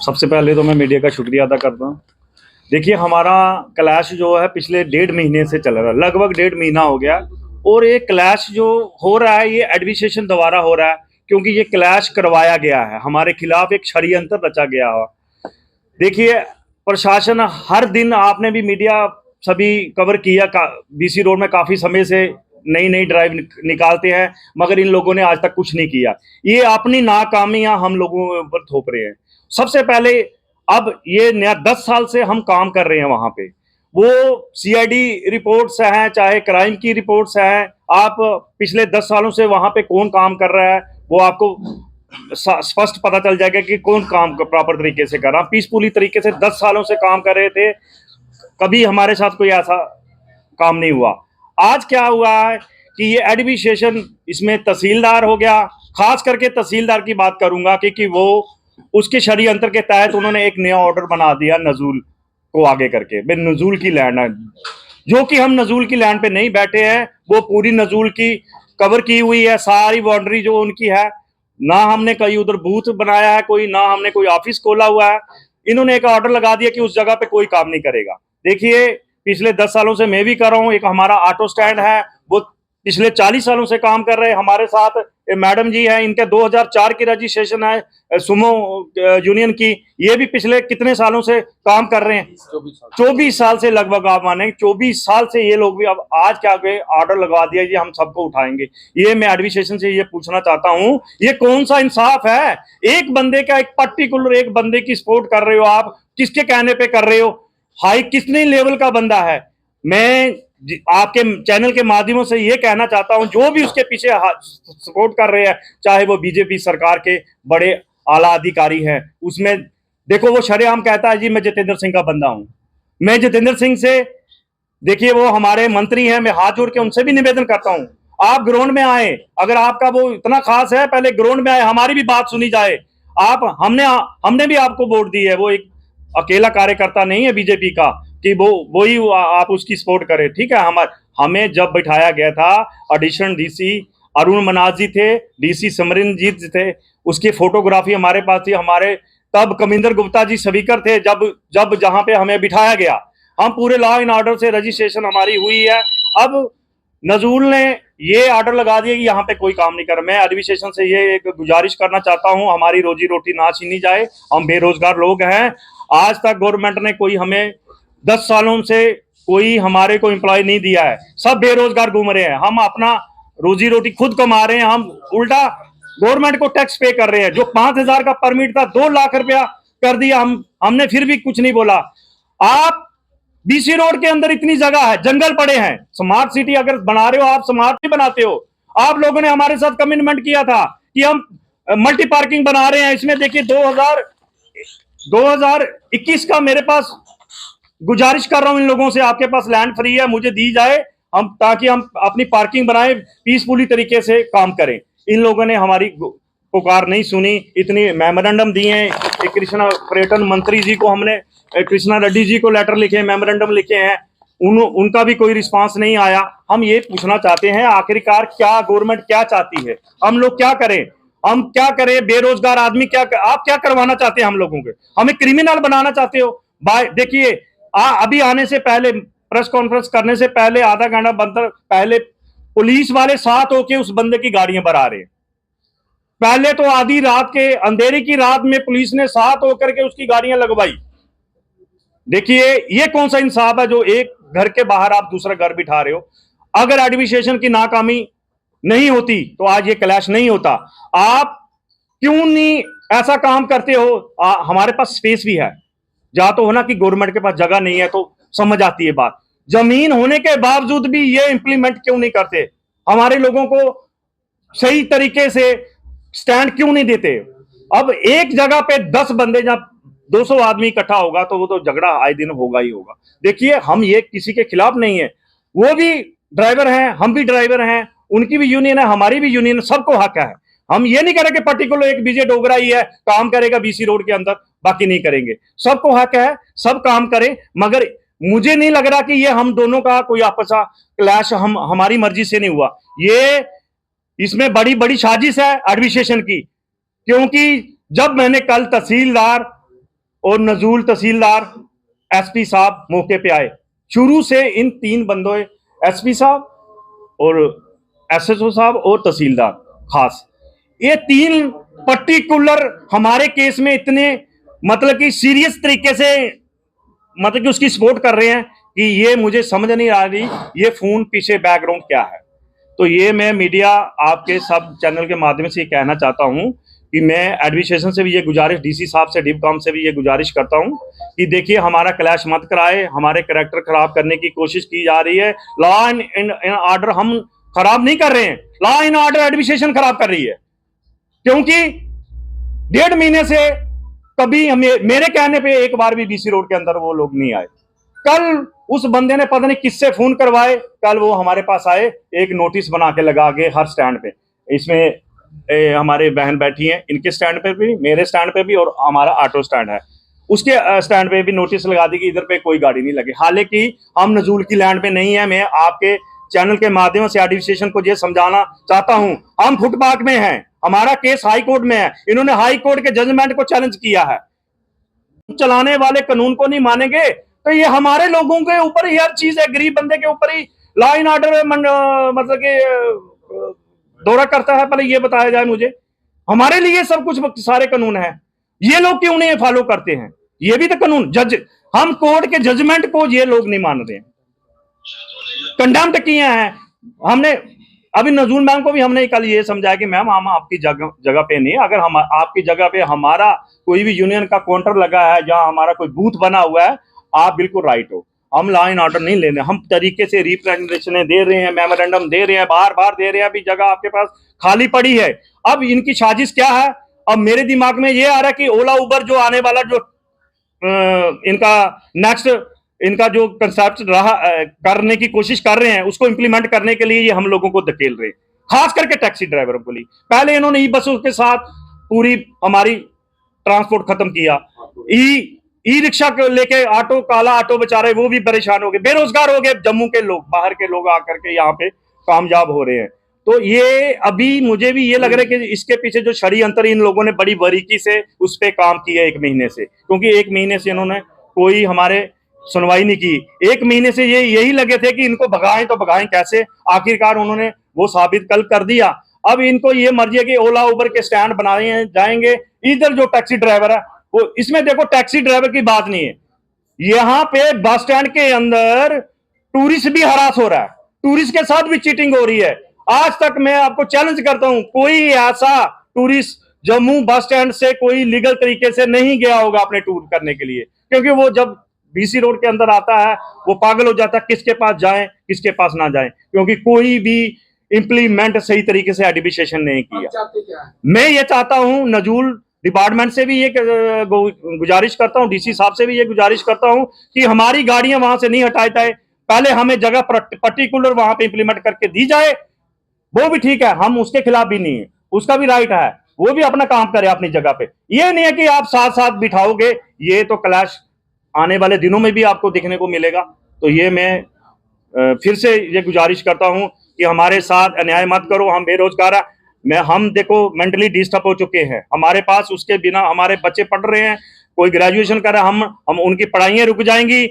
सबसे पहले तो मैं मीडिया का शुक्रिया अदा करता हूँ। देखिए, हमारा क्लैश जो है पिछले 1.5 महीने से चल रहा है, लगभग 1.5 महीना हो गया। और ये क्लैश जो हो रहा है ये एडमिनिस्ट्रेशन द्वारा हो रहा है, क्योंकि ये क्लैश करवाया गया है, हमारे खिलाफ एक षड्यंत्र रचा गया हो। देखिए, प्रशासन हर दिन, आपने भी मीडिया सभी कवर किया, बीसी रोड में काफी समय से नई नई ड्राइव निकालते हैं, मगर इन लोगों ने आज तक कुछ नहीं किया। ये अपनी नाकामियां हम लोगों पर थोप रहे हैं। सबसे पहले, अब ये नया 10 साल से हम काम कर रहे हैं वहां पे, वो सीआईडी रिपोर्ट्स हैं, चाहे क्राइम की रिपोर्ट्स हैं, आप पिछले 10 सालों से वहां पे कौन काम कर रहा है वो आपको स्पष्ट पता चल जाएगा कि कौन काम प्रॉपर तरीके से कर रहा। पीसफुली तरीके से 10 सालों से काम कर रहे थे, कभी हमारे साथ कोई ऐसा काम नहीं हुआ। आज क्या हुआ है कि ये एडमिनिस्ट्रेशन, इसमें तहसीलदार हो गया, खास करके तहसीलदार की बात करूंगा क्योंकि वो उसके षड्यंत्र के तहत उन्होंने एक नया ऑर्डर बना दिया नजूल को आगे करके। भाई, नजूल की लैंड है, जो कि हम नजूल की लैंड पे नहीं बैठे हैं, वो पूरी नजूल की कवर की हुई है, सारी बाउंड्री जो उनकी है। ना हमने कहीं उधर बूथ बनाया है कोई, ना हमने कोई ऑफिस खोला हुआ है। इन्होंने एक ऑर्डर लगा दिया कि उस जगह पे कोई काम नहीं करेगा। देखिए, पिछले 10 सालों से मैं भी कर रहा हूँ, एक हमारा ऑटो स्टैंड है, वो पिछले 40 सालों से काम कर रहे हैं हमारे साथ। मैडम जी हैं, इनके 2004 की रजिस्ट्रेशन है सुमो यूनियन की, ये भी पिछले कितने सालों से काम कर रहे हैं, 24 साल से लगभग। आप माने 24 साल से ये लोग भी, अब आज क्या गए ऑर्डर लगवा दिया ये हम सबको उठाएंगे। ये मैं एडमिनिस्ट्रेशन से ये पूछना चाहता हूँ, ये कौन सा इंसाफ है? एक बंदे का, एक पर्टिकुलर एक बंदे की सपोर्ट कर रहे हो आप, किसके कहने पे कर रहे हो? हाई कितने लेवल का बंदा है? मैं आपके चैनल के माध्यमों से ये कहना चाहता हूं, जो भी उसके पीछे सपोर्ट कर रहे हैं, चाहे वो बीजेपी सरकार के बड़े आला अधिकारी हैं, उसमें देखो वो शरेआम कहता है जी मैं जितेंद्र सिंह का बंदा हूं। मैं जितेंद्र सिंह से, देखिए वो हमारे मंत्री हैं, मैं हाथ जोड़ के उनसे भी निवेदन करता हूं, आप ग्राउंड में आए। अगर आपका वो इतना खास है, पहले ग्राउंड में आए, हमारी भी बात सुनी जाए। आप हमने भी आपको वोट दी है, वो एक अकेला कार्यकर्ता नहीं है बीजेपी का कि वो ही आप उसकी सपोर्ट करें। ठीक है, हमें जब बिठाया गया था, एडिशनल डीसी अरुण मनाज जी थे, डीसी समरिंदर जी थे, उसकी फोटोग्राफी हमारे पास थी। हमारे तब कमिंदर गुप्ता जी स्पीकर थे, जब जहां पे हमें बिठाया गया, हम पूरे लॉ एंड ऑर्डर से रजिस्ट्रेशन हमारी हुई है। अब नजूल ने ये ऑर्डर लगा दिया कि यहाँ पे कोई काम नहीं कर। मैं एडमिनिस्ट्रेशन से ये एक गुजारिश करना चाहता हूँ, हमारी रोजी रोटी ना छीनी जाए, हम बेरोजगार लोग हैं। आज तक गवर्नमेंट ने कोई हमें 10 सालों से कोई हमारे को एम्प्लॉय नहीं दिया है, सब बेरोजगार घूम रहे हैं। हम अपना रोजी रोटी खुद कमा रहे हैं, हम उल्टा गवर्नमेंट को टैक्स पे कर रहे हैं। जो 5,000 का परमिट था 2 लाख रुपया कर दिया, हमने फिर भी कुछ नहीं बोला। आप बीसी रोड के अंदर इतनी जगह है, जंगल पड़े हैं, स्मार्ट सिटी अगर बना रहे हो, आप स्मार्ट ही बनाते हो। आप लोगों ने हमारे साथ कमिटमेंट किया था कि हम मल्टी पार्किंग बना रहे हैं। इसमें देखिए 2021 का मेरे पास गुजारिश कर रहा हूं इन लोगों से, आपके पास लैंड फ्री है, मुझे दी जाए, हम ताकि हम अपनी पार्किंग बनाए, पीसफुली तरीके से काम करें। इन लोगों ने हमारी पुकार नहीं सुनी, इतनी मेमोरेंडम दिए हैं। कृष्णा पर्यटन मंत्री जी को हमने, कृष्णा रेड्डी जी को लेटर लिखे, मेमोरेंडम लिखे हैं, उनका भी कोई रिस्पांस नहीं आया। हम ये पूछना चाहते हैं, आखिरकार क्या गवर्नमेंट क्या चाहती है, हम लोग क्या करें, हम क्या करें? बेरोजगार आदमी क्या आप क्या करवाना चाहते हैं हम लोगों के? हमें क्रिमिनल बनाना चाहते हो? देखिए, अभी आने से पहले, प्रेस कॉन्फ्रेंस करने से पहले आधा घंटा बंतर पहले पुलिस वाले साथ होके उस बंदे की गाड़ियां भरा रहे हैं। पहले तो आधी रात के, अंधेरे की रात में पुलिस ने साथ होकर के उसकी गाड़ियां लगवाई। देखिए, ये कौन सा इंसाफ है जो एक घर के बाहर आप दूसरा घर बिठा रहे हो? अगर एडमिनिस्ट्रेशन की नाकामी नहीं होती तो आज ये क्लैश नहीं होता। आप क्यों नहीं ऐसा काम करते हो? हमारे पास स्पेस भी है, जहां तो होना कि गवर्नमेंट के पास जगह नहीं है, तो समझ आती है बात। जमीन होने के बावजूद भी ये इंप्लीमेंट क्यों नहीं करते? हमारे लोगों को सही तरीके से स्टैंड क्यों नहीं देते? अब एक जगह पे 10 बंदे, जब 200 आदमी इकट्ठा होगा तो वो तो झगड़ा आए दिन होगा ही होगा। देखिए, हम ये किसी के खिलाफ नहीं है, वो भी ड्राइवर हैं, हम भी ड्राइवर हैं, उनकी भी यूनियन है, हमारी भी यूनियन, सबको हक है। हम ये नहीं करें कि पर्टिकुलर एक विजय डोगरा ही है काम करेगा बीसी रोड के अंदर, बाकी नहीं करेंगे। सबको हक है, सब काम करें, मगर मुझे नहीं लग रहा कि ये हम दोनों का कोई आपस का क्लैश हमारी मर्जी से नहीं हुआ। ये इसमें बड़ी बड़ी साजिश है एडमिनिस्ट्रेशन की, क्योंकि जब मैंने कल तहसीलदार और नजूल तहसीलदार एसपी साहब मौके पे आए। शुरू से इन 3 बंदों, एसपी साहब और एसएचओ साहब और तहसीलदार खास, ये 3 पर्टिकुलर हमारे केस में इतने मतलब कि सीरियस तरीके से मतलब कि उसकी सपोर्ट कर रहे हैं कि ये मुझे समझ नहीं आ रही ये फोन पीछे बैकग्राउंड क्या है। तो ये मैं मीडिया आपके सब चैनल के माध्यम से कहना चाहता हूं कि मैं एडमिनिस्ट्रेशन से भी ये गुजारिश, डीसी साहब से, डिपकॉम से भी ये गुजारिश करता हूं कि देखिए हमारा क्लैश मत कराए, हमारे कैरेक्टर खराब करने की कोशिश की जा रही है। लॉ एंड ऑर्डर हम खराब नहीं कर रहे हैं, लॉ एंड ऑर्डर एडमिनिस्ट्रेशन खराब कर रही है, क्योंकि 1.5 महीने से कभी मेरे कहने पे एक बार भी बीसी रोड के अंदर वो लोग नहीं आए। कल उस बंदे ने पता नहीं किससे फोन करवाए, कल वो हमारे पास आए, एक नोटिस बना के लगा के हर स्टैंड पे, इसमें हमारे बहन बैठी हैं, इनके स्टैंड पे भी, मेरे स्टैंड पे भी, और हमारा ऑटो स्टैंड है उसके स्टैंड पे भी नोटिस लगा दी कि इधर पे कोई गाड़ी नहीं लगी। हालांकि हम नजूल की लैंड पे नहीं है। मैं आपके चैनल के माध्यम से एडमिनिस्ट्रेशन को ये समझाना चाहता हूं, हम फुटपाथ में हैं, हमारा केस हाई कोर्ट में है, इन्होंने हाई कोर्ट के जजमेंट को चैलेंज किया है। चलाने वाले कानून को नहीं मानेंगे तो ये हमारे लोगों के ऊपर ही हर चीज है, गरीब बंदे के ऊपर ही लॉ एंड ऑर्डर मतलब कि दौरा करता है। पहले ये बताया जाए मुझे, हमारे लिए सब कुछ सारे कानून है, ये लोग क्यों नहीं फॉलो करते हैं? ये भी तो कानून, जज, हम कोर्ट के जजमेंट को ये लोग नहीं मान रहे हैं, कंडेम्ड किए हैं हमने। अभी नजूल मैम को भी हमने कल ये समझाया कि मैम हम आपकी जगह पे नहीं, अगर हम आपकी जगह पे हमारा कोई भी यूनियन का काउंटर लगा है, जहां हमारा कोई बूथ बना हुआ है, आप बिल्कुल राइट हो, हम लॉ एंड ऑर्डर नहीं लेने, हम तरीके से रिप्रेजेंटेशन दे रहे हैं, मेमोरेंडम दे रहे हैं, बार बार दे रहे हैं, अभी जगह आपके पास खाली पड़ी है। अब इनकी साजिश क्या है? अब मेरे दिमाग में ये आ रहा है कि ओला उबर जो आने वाला, जो इनका नेक्स्ट इनका जो कंसेप्ट रहा करने की कोशिश कर रहे हैं, उसको इंप्लीमेंट करने के लिए ये हम लोगों को धकेल रहे हैं, खास करके टैक्सी ड्राइवरों को लिए। पहले इन्होंने ई बसों के साथ पूरी हमारी ट्रांसपोर्ट खत्म किया, ई रिक्शा लेके ऑटो, काला ऑटो बेचारे वो भी परेशान हो गए, बेरोजगार हो गए, जम्मू के लोग, बाहर के लोग आकर के यहाँ पे कामयाब हो रहे हैं। तो ये अभी मुझे भी ये लग रहा है कि इसके पीछे जो षड्यंत्र इन लोगों ने बड़ी बारीकी से उस पर काम किया 1 महीने से, क्योंकि 1 महीने से इन्होंने कोई हमारे सुनवाई नहीं की। 1 महीने से ये यही लगे थे कि इनको भगाएं तो भगाएं कैसे, आखिरकार उन्होंने वो साबित कल कर दिया। अब इनको ये मर्जी है कि ओला उबर के स्टैंड बनाए जाएंगे, इधर जो टैक्सी ड्राइवर है वो, इसमें देखो टैक्सी ड्राइवर की बात नहीं है, यहाँ पे बस स्टैंड के अंदर टूरिस्ट भी हरास हो रहा है, टूरिस्ट के साथ भी चीटिंग हो रही है। आज तक मैं आपको चैलेंज करता हूं, कोई ऐसा टूरिस्ट जम्मू बस स्टैंड से कोई लीगल तरीके से नहीं गया होगा अपने टूर करने के लिए, क्योंकि वो जब बीसी रोड के अंदर आता है वो पागल हो जाता है, किसके पास जाएं किसके पास ना जाएं, क्योंकि कोई भी इंप्लीमेंट सही तरीके से एडमिनिस्ट्रेशन नहीं किया। मैं ये चाहता हूं, नजूल डिपार्टमेंट से भी ये गुजारिश करता हूं, डीसी साहब से भी ये गुजारिश करता हूं कि हमारी गाड़ियां वहां से नहीं हटाई जाए, पहले हमें जगह पर्टिकुलर वहां पे इंप्लीमेंट करके दी जाए, वो भी ठीक है, हम उसके खिलाफ भी नहीं है, उसका भी राइट है, वो भी अपना काम करे अपनी जगह पे। ये नहीं है कि आप साथ साथ बिठाओगे, ये तो क्लैश आने वाले दिनों में भी आपको देखने को मिलेगा। तो ये मैं फिर से ये गुजारिश करता हूं कि हमारे साथ अन्याय मत करो, हम बेरोजगार हैं, हम देखो मेंटली डिस्टर्ब हो चुके हैं, हमारे पास उसके बिना हमारे बच्चे पढ़ रहे हैं, कोई ग्रेजुएशन कर रहा है, हम उनकी पढ़ाइयाँ रुक जाएंगी,